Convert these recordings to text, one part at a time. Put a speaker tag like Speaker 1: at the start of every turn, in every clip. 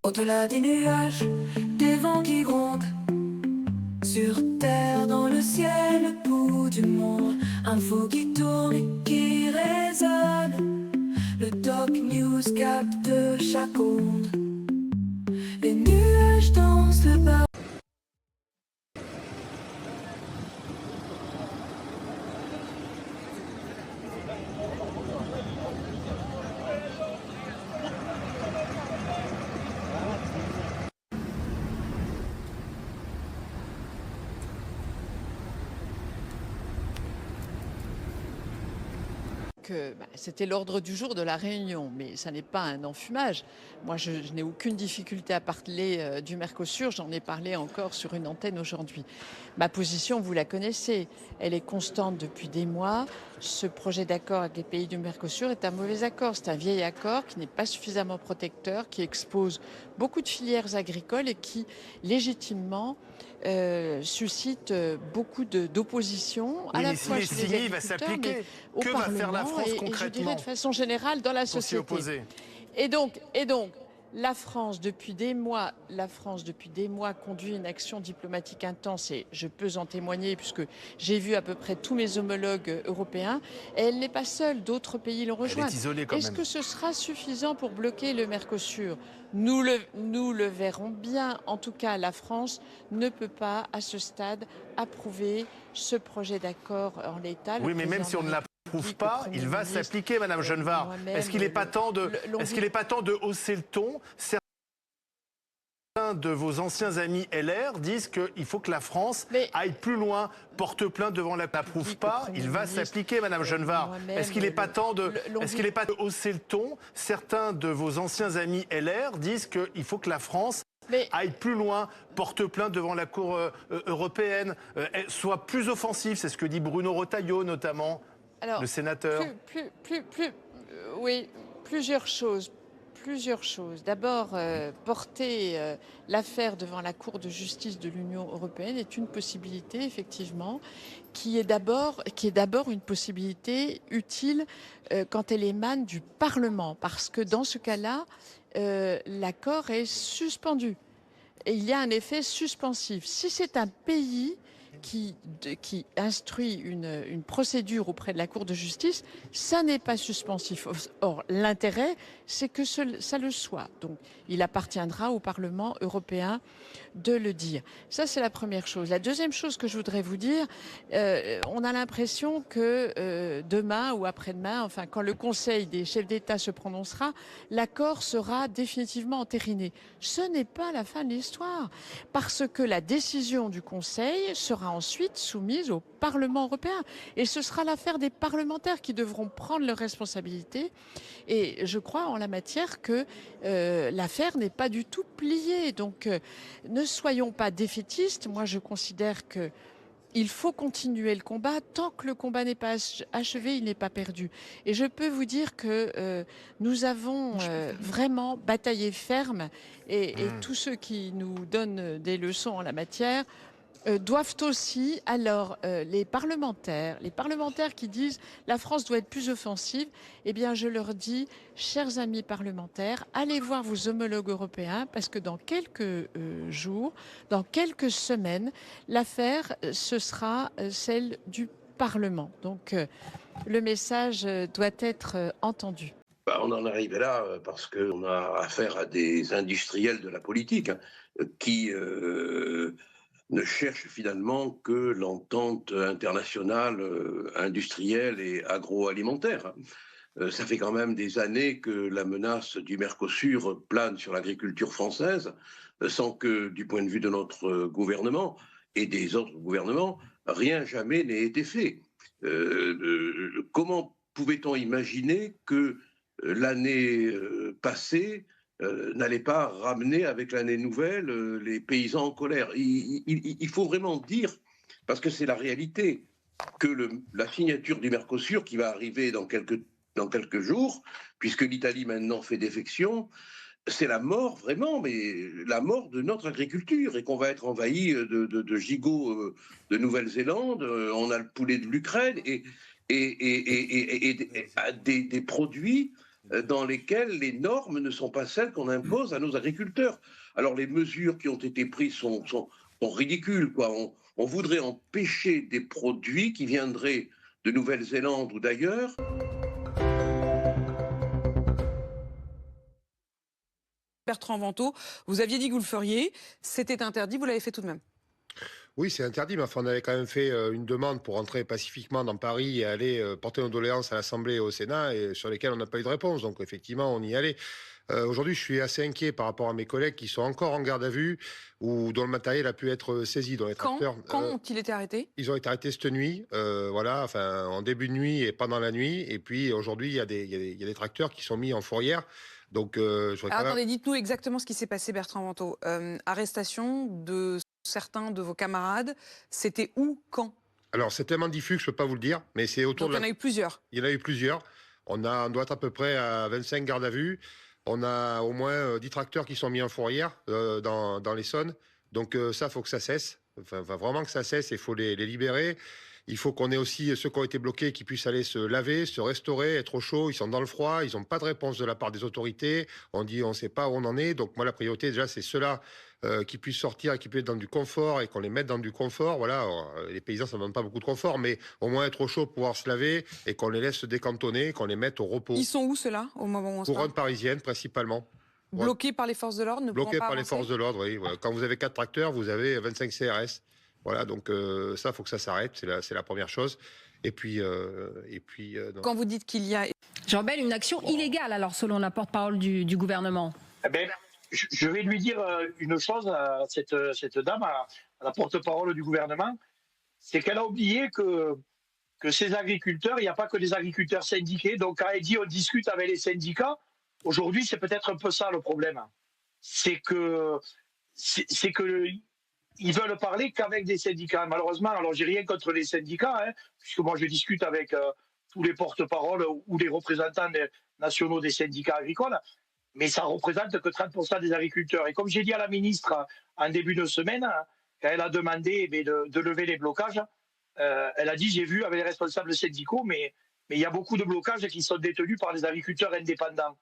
Speaker 1: Au-delà des nuages, des vents qui grondent, sur terre, dans le ciel, le bout du monde, info qui tourne et qui résonne. Le Doc News capte chaque onde. Les nuages dansent le bas.
Speaker 2: C'était l'ordre du jour de la réunion, mais ça n'est pas un enfumage. Moi, je n'ai aucune difficulté à parler du Mercosur, j'en ai parlé encore sur une antenne aujourd'hui. Ma position, vous la connaissez, elle est constante depuis des mois. Ce projet d'accord avec les pays du Mercosur est un mauvais accord, c'est un vieil accord qui n'est pas suffisamment protecteur, qui expose beaucoup de filières agricoles et qui, légitimement, suscite beaucoup d'opposition,
Speaker 3: Oui,
Speaker 2: à la
Speaker 3: mais
Speaker 2: fois
Speaker 3: s'il est
Speaker 2: chez les
Speaker 3: signé, il va
Speaker 2: agriculteurs, mais
Speaker 3: s'appliquer.
Speaker 2: au
Speaker 3: Que va
Speaker 2: Parlement
Speaker 3: faire la France
Speaker 2: et je dirais
Speaker 3: concrètement
Speaker 2: de façon générale dans la
Speaker 3: pour s'y
Speaker 2: société.
Speaker 3: opposer?
Speaker 2: Et donc, la France, depuis des mois, conduit une action diplomatique intense et je peux en témoigner puisque j'ai vu à peu près tous mes homologues européens. Et elle n'est pas seule, d'autres pays l'ont
Speaker 3: Elle
Speaker 2: rejointe.
Speaker 3: est isolée quand
Speaker 2: Est-ce
Speaker 3: même.
Speaker 2: que ce sera suffisant pour bloquer le Mercosur ? Nous le verrons bien. En tout cas, la France ne peut pas, à ce stade, approuver ce projet d'accord en l'état.
Speaker 3: Oui, mais même si on ne l'approuve pas, il va s'appliquer, Madame Genevard. Est-ce qu'il n'est pas temps de hausser le ton? Certains de vos anciens amis LR disent qu'il faut que la France aille plus loin, porte plainte devant la... N'approuve pas, il va s'appliquer, Madame Genevard. Est-ce qu'il n'est pas temps de hausser le ton? Certains de vos anciens amis LR disent qu'il faut que la France aille plus loin, porte plainte devant la Cour européenne, soit plus offensif, c'est ce que dit Bruno Retailleau notamment, le sénateur.
Speaker 2: Oui, plusieurs choses. D'abord, porter l'affaire devant la Cour de justice de l'Union européenne est une possibilité, effectivement, qui est d'abord une possibilité utile quand elle émane du Parlement, parce que dans ce cas-là, l'accord est suspendu. Et il y a un effet suspensif. Si c'est un pays qui instruit une procédure auprès de la Cour de justice, ça n'est pas suspensif. Or, l'intérêt, c'est que ça le soit. Donc, il appartiendra au Parlement européen de le dire. Ça, c'est la première chose. La deuxième chose que je voudrais vous dire, on a l'impression que demain ou après-demain, enfin, quand le Conseil des chefs d'État se prononcera, l'accord sera définitivement entériné. Ce n'est pas la fin de l'histoire, parce que la décision du Conseil sera ensuite soumise au Parlement européen. Et ce sera l'affaire des parlementaires qui devront prendre leurs responsabilités. Et je crois en la matière que l'affaire n'est pas du tout pliée. Donc ne soyons pas défaitistes. Moi, je considère que il faut continuer le combat. Tant que le combat n'est pas achevé, il n'est pas perdu. Et je peux vous dire que nous avons vraiment bataillé ferme et tous ceux qui nous donnent des leçons en la matière doivent aussi, alors les parlementaires qui disent la France doit être plus offensive, eh bien je leur dis, chers amis parlementaires, allez voir vos homologues européens parce que dans quelques jours, dans quelques semaines, l'affaire ce sera celle du Parlement. Donc le message doit être entendu.
Speaker 4: On en arrive là parce qu'on a affaire à des industriels de la politique qui ne cherchent finalement que l'entente internationale industrielle et agroalimentaire. Ça fait quand même des années que la menace du Mercosur plane sur l'agriculture française, sans que, du point de vue de notre gouvernement et des autres gouvernements, rien jamais n'ait été fait. Comment pouvait-on imaginer que l'année passée n'allait pas ramener avec l'année nouvelle les paysans en colère? Il faut vraiment dire, parce que c'est la réalité, que la signature du Mercosur qui va arriver dans quelques jours, puisque l'Italie maintenant fait défection, c'est la mort vraiment, mais la mort de notre agriculture, et qu'on va être envahi de gigots de Nouvelle-Zélande, on a le poulet de l'Ukraine, et des produits dans lesquels les normes ne sont pas celles qu'on impose à nos agriculteurs. Alors les mesures qui ont été prises sont ridicules, quoi. On voudrait empêcher des produits qui viendraient de Nouvelle-Zélande ou d'ailleurs.
Speaker 5: Bertrand Vantaux, vous aviez dit que vous le feriez, c'était interdit, vous l'avez fait tout de même.
Speaker 6: Oui, c'est interdit, mais enfin, on avait quand même fait une demande pour entrer pacifiquement dans Paris et aller porter nos doléances à l'Assemblée et au Sénat, et sur lesquelles on n'a pas eu de réponse. Donc, effectivement, on y allait. Aujourd'hui, je suis assez inquiet par rapport à mes collègues qui sont encore en garde à vue ou dont le matériel a pu être saisi dans les tracteurs.
Speaker 5: Quand ont-ils été arrêtés? Ils
Speaker 6: ont été arrêtés cette nuit, voilà, enfin, en début de nuit et pendant la nuit. Et puis, aujourd'hui, il y a des tracteurs qui sont mis en fourrière. Donc,
Speaker 5: attendez, dites-nous exactement ce qui s'est passé, Bertrand Vantaux. Arrestation de certains de vos camarades, c'était où, quand?
Speaker 6: Alors, c'est tellement diffus que je ne peux pas vous le dire, mais c'est autour
Speaker 5: de... Donc, il y en a eu plusieurs?
Speaker 6: Il y en a eu plusieurs. On doit être à peu près à 25 gardes à vue. On a au moins 10 tracteurs qui sont mis en fourrière dans l'Essonne. Donc, ça, il faut que ça cesse. Enfin, vraiment que ça cesse, il faut les libérer. Il faut qu'on ait aussi ceux qui ont été bloqués qui puissent aller se laver, se restaurer, être au chaud. Ils sont dans le froid, ils n'ont pas de réponse de la part des autorités. On dit on ne sait pas où on en est. Donc moi, la priorité, déjà, c'est ceux-là qui puissent sortir et qui puissent être dans du confort et qu'on les mette dans du confort. Voilà, alors, les paysans, ça ne demande pas beaucoup de confort, mais au moins être au chaud, pouvoir se laver et qu'on les laisse se décantonner, qu'on les mette au repos.
Speaker 5: Ils sont où, ceux-là, au moment où on se parle?
Speaker 6: Couronne parisienne, principalement.
Speaker 5: Bloqués par les forces de l'ordre, ne pouvant pas avancer? Bloqués
Speaker 6: par les forces de l'ordre, oui. Voilà. Quand vous avez 4 tracteurs, vous avez 25 CRS. Voilà, donc ça, il faut que ça s'arrête, c'est la première chose. Et puis
Speaker 5: quand vous dites qu'il y a...
Speaker 7: Jean Bel, une action illégale, alors, selon la porte-parole du gouvernement.
Speaker 8: Eh bien, je vais lui dire une chose à cette dame, à la porte-parole du gouvernement, c'est qu'elle a oublié que ces agriculteurs, il n'y a pas que des agriculteurs syndiqués. Donc, quand elle dit on discute avec les syndicats, aujourd'hui, c'est peut-être un peu ça le problème. C'est que ils veulent parler qu'avec des syndicats. Malheureusement, alors j'ai rien contre les syndicats, puisque moi je discute avec tous les porte-paroles ou les représentants nationaux des syndicats agricoles, mais ça représente que 30% des agriculteurs. Et comme j'ai dit à la ministre en début de semaine, quand elle a demandé de lever les blocages, elle a dit, j'ai vu avec les responsables syndicaux, mais il y a beaucoup de blocages qui sont détenus par les agriculteurs indépendants.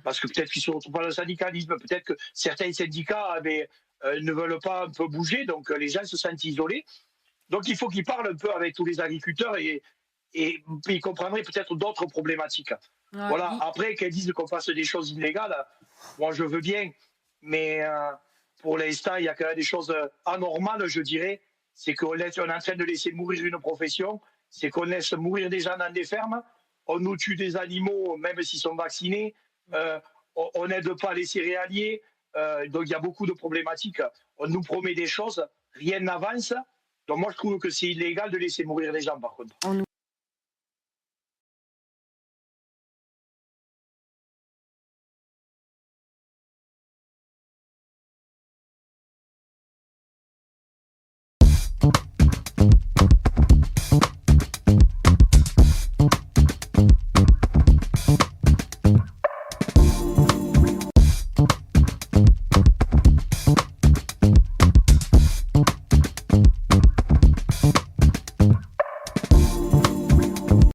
Speaker 8: Parce que peut-être qu'ils ne se retrouvent pas dans le syndicalisme, peut-être que certains syndicats ne veulent pas un peu bouger, donc les gens se sentent isolés. Donc il faut qu'ils parlent un peu avec tous les agriculteurs et ils comprendraient peut-être d'autres problématiques. Ouais, voilà. Oui. Après, qu'elles disent qu'on fasse des choses illégales, moi je veux bien, mais pour l'instant, il y a quand même des choses anormales, je dirais. C'est qu'on est en train de laisser mourir une profession, c'est qu'on laisse mourir des gens dans des fermes, on nous tue des animaux, même s'ils sont vaccinés, on n'aide pas les céréaliers, donc il y a beaucoup de problématiques. On nous promet des choses, rien n'avance. Donc moi je trouve que c'est illégal de laisser mourir les gens par contre.